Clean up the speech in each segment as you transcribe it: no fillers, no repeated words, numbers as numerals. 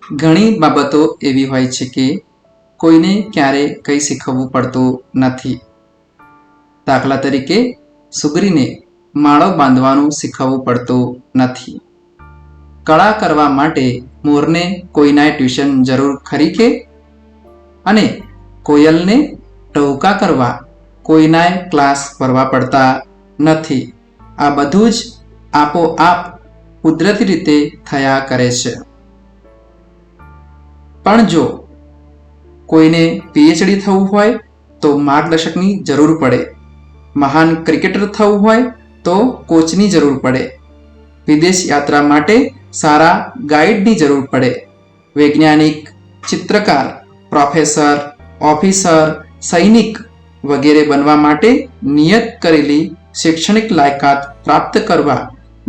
ઘણી બાબતો એવી હોય છે કે કોઈને ક્યારે કંઈ શીખવવું પડતું નથી. દાખલા તરીકે સુગરીને માળો બાંધવાનું શીખવવું પડતું નથી. કળા કરવા માટે મોરને કોઈના ટ્યુશન જરૂર ખરી કે? અને કોયલને ટહુકા કરવા કોઈનાય ક્લાસ ભરવા પડતા નથી. આ બધું જ આપોઆપ કુદરતી રીતે થયા કરે છે. પણ જો કોઈને પીએચડી થવું હોય તો માર્ગદર્શકની જરૂર પડે. મહાન ક્રિકેટર થવું હોય તો કોચની જરૂર પડે. વિદેશ યાત્રા માટે સારા ગાઈડની જરૂર પડે. વૈજ્ઞાનિક, ચિત્રકાર, પ્રોફેસર, ઓફિસર, સૈનિક વગેરે બનવા માટે નિયત કરેલી શૈક્ષણિક લાયકાત પ્રાપ્ત કરવા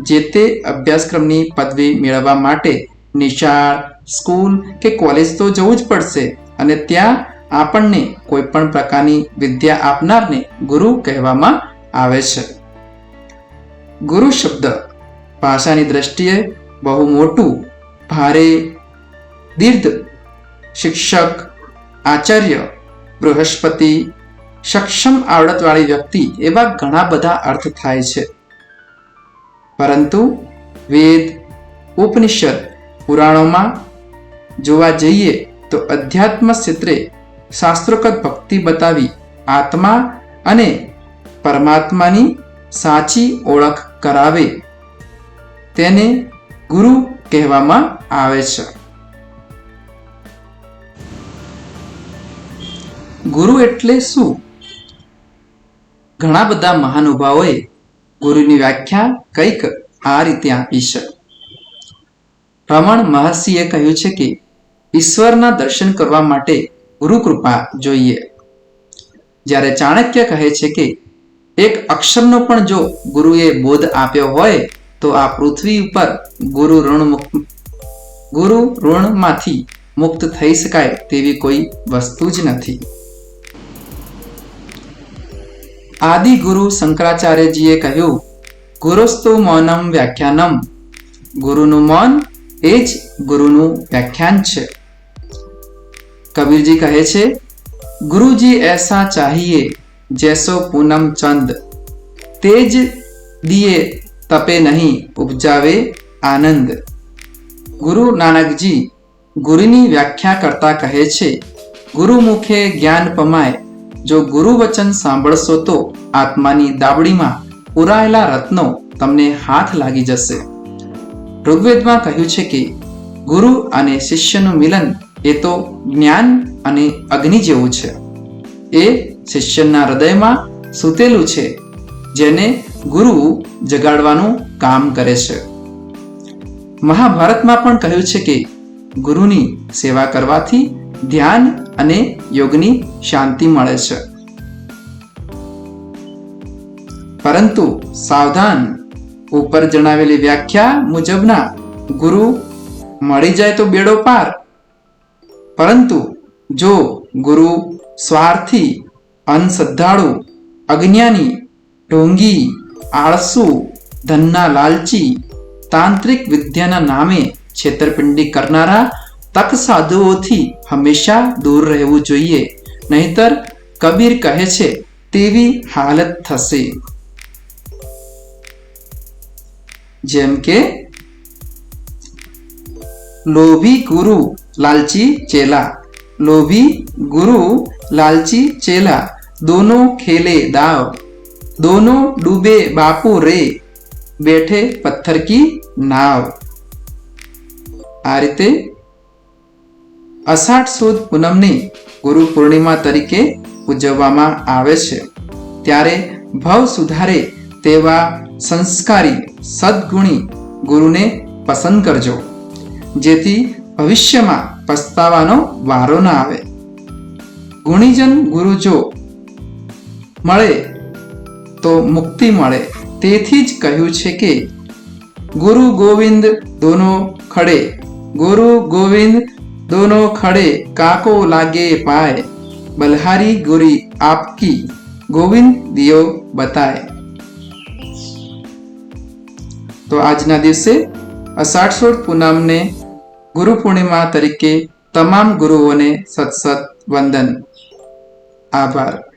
જે તે અભ્યાસક્રમની પદવી મેળવવા માટે નિશાળ, સ્કૂલ કે કોલેજ તો જવું જ પડશે. અને ત્યાં આપણને કોઈ પણ પ્રકારની વિદ્યા આપનારને ગુરુ કહેવામાં આવે છે. ગુરુ શબ્દ ભાષાની દ્રષ્ટિએ બહુ મોટું, ભારે, દીર્ઘ, શિક્ષક, આચાર્ય, બૃહસ્પતિ, સક્ષમ આવડતવાળી વ્યક્તિ એવા ઘણા બધા અર્થ થાય છે. પરંતુ વેદ, ઉપનિષદ, પુરાણોમાં જોવા જઈએ તો અધ્યાત્મ ક્ષેત્રે શાસ્ત્રોક્ત ભક્તિ બતાવી આત્મા અને પરમાત્માની સાચી ઓળખ કરાવે તેને ગુરુ કહેવામાં આવે છે. ગુરુ એટલે શું? ઘણા બધા મહાનુભાવોએ ગુરુની વ્યાખ્યા કંઈક આ રીતે આપી છે. રમણ મહર્ષિએ કહ્યું છે કે ઈશ્વરના દર્શન કરવા માટે ગુરુ કૃપા જોઈએ. જ્યારે ચાણક્ય કહે છે કે એક અક્ષરનો પણ જો ગુરુએ બોધ આપ્યો હોય તો આ પૃથ્વી ઉપર ગુરુ ઋણમાંથી મુક્ત થઈ શકાય તેવી કોઈ વસ્તુ જ નથી. આદિ ગુરુ શંકરાચાર્યજીએ કહ્યું, ગુરુસ્તુ મૌનમ વ્યાખ્યાનમ. ગુરુનું મૌન એ જ ગુરુનું વ્યાખ્યાન છે. કબીરજી કહે છે, ગુરુજી એસા ચાહીએ જૈસો પૂનમ ચંદ, તેજ દિએ તપે નહીં ઉપજાવે આનંદ. ગુરુ નાનકજી ગુરુની વ્યાખ્યા કરતા કહે છે, ગુરુ મુખે જ્ઞાન પમાય. જો ગુરુ વચન સાંભળશો તો આત્માની દાબડીમાં પુરાયેલા રત્નો તમને હાથ લાગી જશે. ઋગ્વેદમાં કહ્યું છે કે ગુરુ અને શિષ્યનું મિલન એ તો જ્ઞાન અને અગ્નિ જેવું છે. એ શિષ્યના હૃદયમાં સૂતેલું છે, જેને ગુરુ જગાડવાનું કામ કરે છે. મહાભારતમાં પણ કહ્યું છે કે ગુરુની સેવા કરવાથી ધ્યાન અને યોગની શાંતિ મળે છે. પરંતુ સાવધાન, ઉપર જણાવેલી વ્યાખ્યા મુજબના ગુરુ મળી જાય તો બેડો પાર. પરંતુ જો ગુરુ સ્વાર્થી, અનશ્રદ્ધાળુ, અજ્ઞાની, ઢોંગી, આળસુ, ધનના લાલચી, તાંત્રિક વિદ્યાના નામે છેતરપિંડી કરનારા તક સાધુઓથી હંમેશા દૂર રહેવું જોઈએ. નહીતર કબીર કહે છે તેવી હાલત થશે. જેમ કે લોભી ગુરુ લાલચી ચેલા. લોભી ગુરુ લાલચી ચેલા, દોનો ખેલે દાવ. દોનો ડૂબે બાપુ રે, બેઠે પથ્થર કી નાવ. આ રીતે અષાઢ સુદ પૂનમની ગુરુ પૂર્ણિમા તરીકે ઉજવવામાં આવે છે. ત્યારે ભવ સુધારે તેવા સંસ્કારી, સદગુણી ગુરુને પસંદ કરજો, જેથી ભવિષ્યમાં પસ્તાવાનો વારો ના આવે. ગુણીજન ગુરુ જો મળે તો મુક્તિ મળે. તેથી જ કહ્યું છે કે ગુરુ ગોવિંદ દોનો ખડે. ગુરુ ગોવિંદ દોનો ખડે, કાકો લાગે પાય. બલહારી ગુરી આપકી, ગોવિંદ દિયો બતાય. તો આજના દિવસે અષાઢ સુદ પૂનમને ગુરુ પૂર્ણિમા તરીકે તમામ ગુરુઓને સત સત વંદન. આભાર.